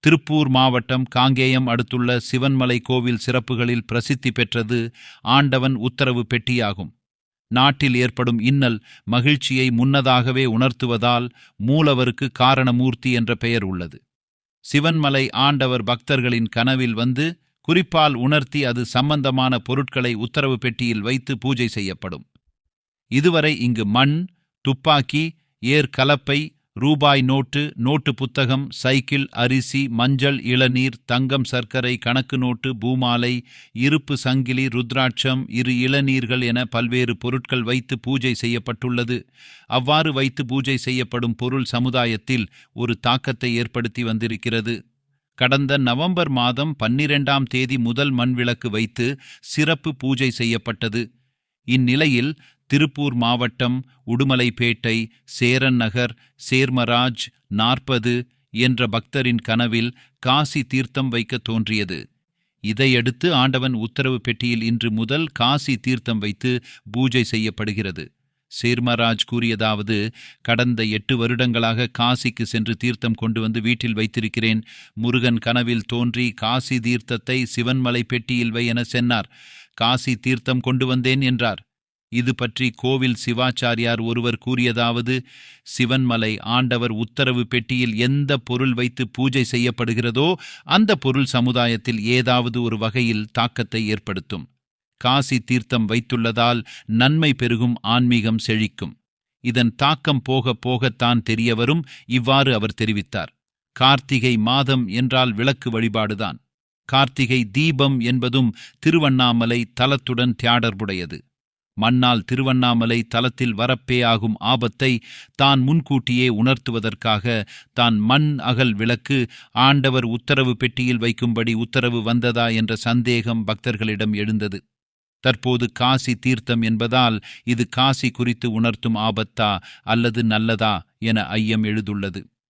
திருப்பூர் மாவட்டம் காங்கேயம் அடுத்துள்ள சிவன்மலை கோவில் சிறப்புகளில் பிரசித்தி பெற்றது ஆண்டவன் உத்தரவு பெட்டியாகும். நாட்டில் ஏற்படும் இன்னல் மகிழ்ச்சியை முன்னதாகவே உணர்த்துவதால் மூலவருக்கு காரணமூர்த்தி என்ற பெயர் உள்ளது. சிவன்மலை ஆண்டவர் பக்தர்களின் கனவில் வந்து குறிப்பால் உணர்த்தி அது சம்பந்தமான பொருட்களை உத்தரவு பெட்டியில் வைத்து பூஜை செய்யப்படும். இதுவரை இங்கு மண், துப்பாக்கி, ஏர் கலப்பை, ரூபாய் நோட்டு, நோட்டு புத்தகம், சைக்கிள், அரிசி, மஞ்சள், இளநீர், தங்கம், சர்க்கரை, கணக்கு நோட்டு, பூமாலை, இருப்பு சங்கிலி, ருத்ராட்சம், 2 இளநீர்கள் என பல்வேறு பொருட்கள் வைத்து பூஜை செய்யப்பட்டுள்ளது. அவ்வாறு வைத்து பூஜை செய்யப்படும் பொருள் சமுதாயத்தில் ஒரு தாக்கத்தை ஏற்படுத்தி வந்திருக்கிறது. கடந்த நவம்பர் மாதம் 12ஆம் தேதி முதல் மண்விளக்கு வைத்து சிறப்பு பூஜை செய்யப்பட்டது. இந்நிலையில் திருப்பூர் மாவட்டம் உடுமலைப்பேட்டை சேரன் நகர் சேர்மராஜ் 40 என்ற பக்தரின் கனவில் காசி தீர்த்தம் வைக்க தோன்றியது. இதையடுத்து ஆண்டவன் உத்தரவு பெட்டியில் இன்று முதல் காசி தீர்த்தம் வைத்து பூஜை செய்யப்படுகிறது. சேர்மராஜ் கூறியதாவது, கடந்த 8 வருடங்களாக காசிக்கு சென்று தீர்த்தம் கொண்டு வந்து வீட்டில் வைத்திருக்கிறேன். முருகன் கனவில் தோன்றி காசி தீர்த்தத்தை சிவன்மலை பெட்டியில் வை என சொன்னார். காசி தீர்த்தம் கொண்டு வந்தேன் என்றார். இது பற்றி கோவில் சிவாச்சாரியார் ஒருவர் கூறியதாவது, சிவன்மலை ஆண்டவர் உத்தரவு பெட்டியில் எந்த பொருள் வைத்து பூஜை செய்யப்படுகிறதோ அந்த பொருள் சமுதாயத்தில் ஏதாவது ஒரு வகையில் தாக்கத்தை ஏற்படுத்தும். காசி தீர்த்தம் வைத்துள்ளதால் நன்மை பெருகும், ஆன்மீகம் செழிக்கும். இதன் தாக்கம் போக போகத்தான் தெரியவரும். இவ்வாறு அவர் தெரிவித்தார். கார்த்திகை மாதம் என்றால் விளக்கு வழிபாடுதான். கார்த்திகை தீபம் என்பதும் திருவண்ணாமலை தலத்துடன் தியாடர்புடையது. மண்ணால் திருவண்ணாமலை தலத்தில் வரப்பே ஆகும் ஆபத்தை தான் முன்கூட்டியே உணர்த்துவதற்காக தான் மண் அகல் விளக்கு ஆண்டவர் உத்தரவு பெட்டியில் வைக்கும்படி உத்தரவு வந்ததா என்ற சந்தேகம் பக்தர்களிடம் எழுந்தது. தற்போது காசி தீர்த்தம் என்பதால் இது காசி குறித்து உணர்த்தும் ஆபத்தா அல்லது நல்லதா என ஐயம் எழுதுள்ளது.